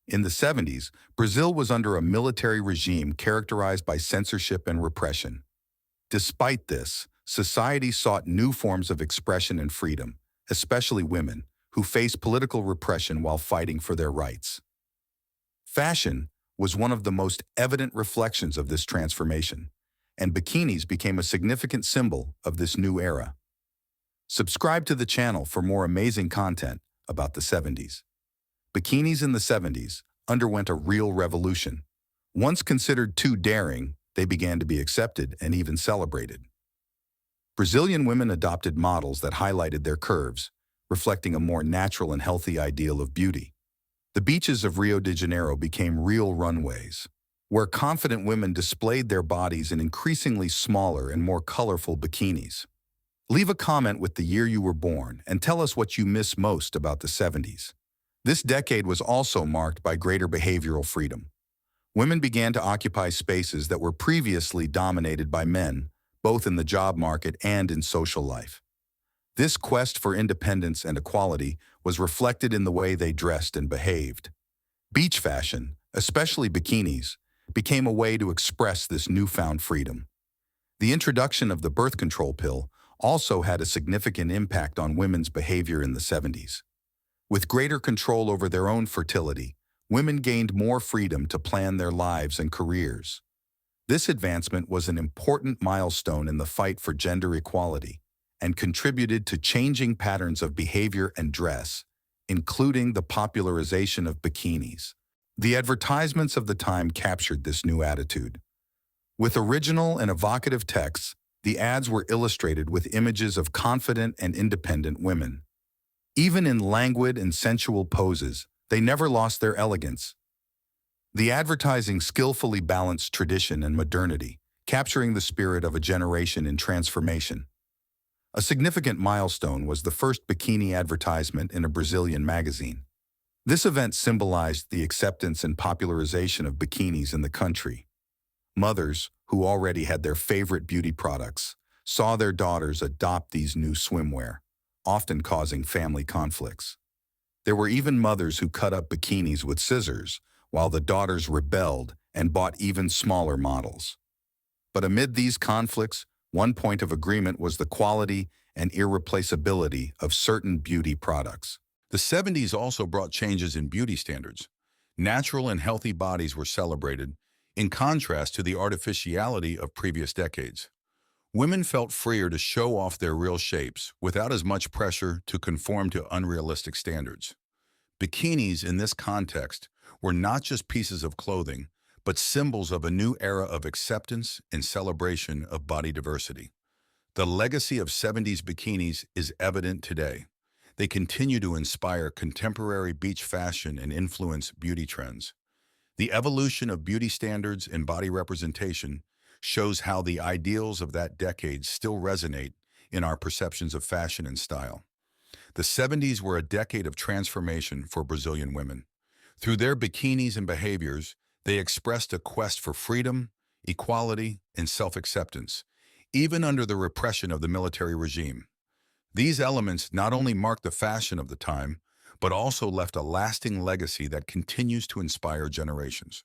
In the 70s, Brazil was under a military regime characterized by censorship and repression. Despite this, society sought new forms of expression and freedom, especially women, who faced political repression while fighting for their rights. Fashion was one of the most evident reflections of this transformation, and bikinis became a significant symbol of this new era. Subscribe to the channel for more amazing content about the 70s. Bikinis in the 70s underwent a real revolution. Once considered too daring, they began to be accepted and even celebrated. Brazilian women adopted models that highlighted their curves, reflecting a more natural and healthy ideal of beauty. The beaches of Rio de Janeiro became real runways, where confident women displayed their bodies in increasingly smaller and more colorful bikinis. Leave a comment with the year you were born and tell us what you miss most about the 70s. This decade was also marked by greater behavioral freedom. Women began to occupy spaces that were previously dominated by men, both in the job market and in social life. This quest for independence and equality was reflected in the way they dressed and behaved. Beach fashion, especially bikinis, became a way to express this newfound freedom. The introduction of the birth control pill also had a significant impact on women's behavior in the 70s. With greater control over their own fertility, women gained more freedom to plan their lives and careers. This advancement was an important milestone in the fight for gender equality and contributed to changing patterns of behavior and dress, including the popularization of bikinis. The advertisements of the time captured this new attitude. With original and evocative texts, the ads were illustrated with images of confident and independent women. Even in languid and sensual poses, they never lost their elegance. The advertising skillfully balanced tradition and modernity, capturing the spirit of a generation in transformation. A significant milestone was the first bikini advertisement in a Brazilian magazine. This event symbolized the acceptance and popularization of bikinis in the country. Mothers, who already had their favorite beauty products, saw their daughters adopt these new swimwear, often causing family conflicts. There were even mothers who cut up bikinis with scissors, while the daughters rebelled and bought even smaller models. But amid these conflicts, one point of agreement was the quality and irreplaceability of certain beauty products. The 70s also brought changes in beauty standards. Natural and healthy bodies were celebrated, in contrast to the artificiality of previous decades. Women felt freer to show off their real shapes without as much pressure to conform to unrealistic standards. Bikinis in this context were not just pieces of clothing, but symbols of a new era of acceptance and celebration of body diversity. The legacy of 70s bikinis is evident today. They continue to inspire contemporary beach fashion and influence beauty trends. The evolution of beauty standards and body representation shows how the ideals of that decade still resonate in our perceptions of fashion and style. The 70s were a decade of transformation for Brazilian women. Through their bikinis and behaviors, they expressed a quest for freedom, equality, and self-acceptance, even under the repression of the military regime. These elements not only marked the fashion of the time, but also left a lasting legacy that continues to inspire generations.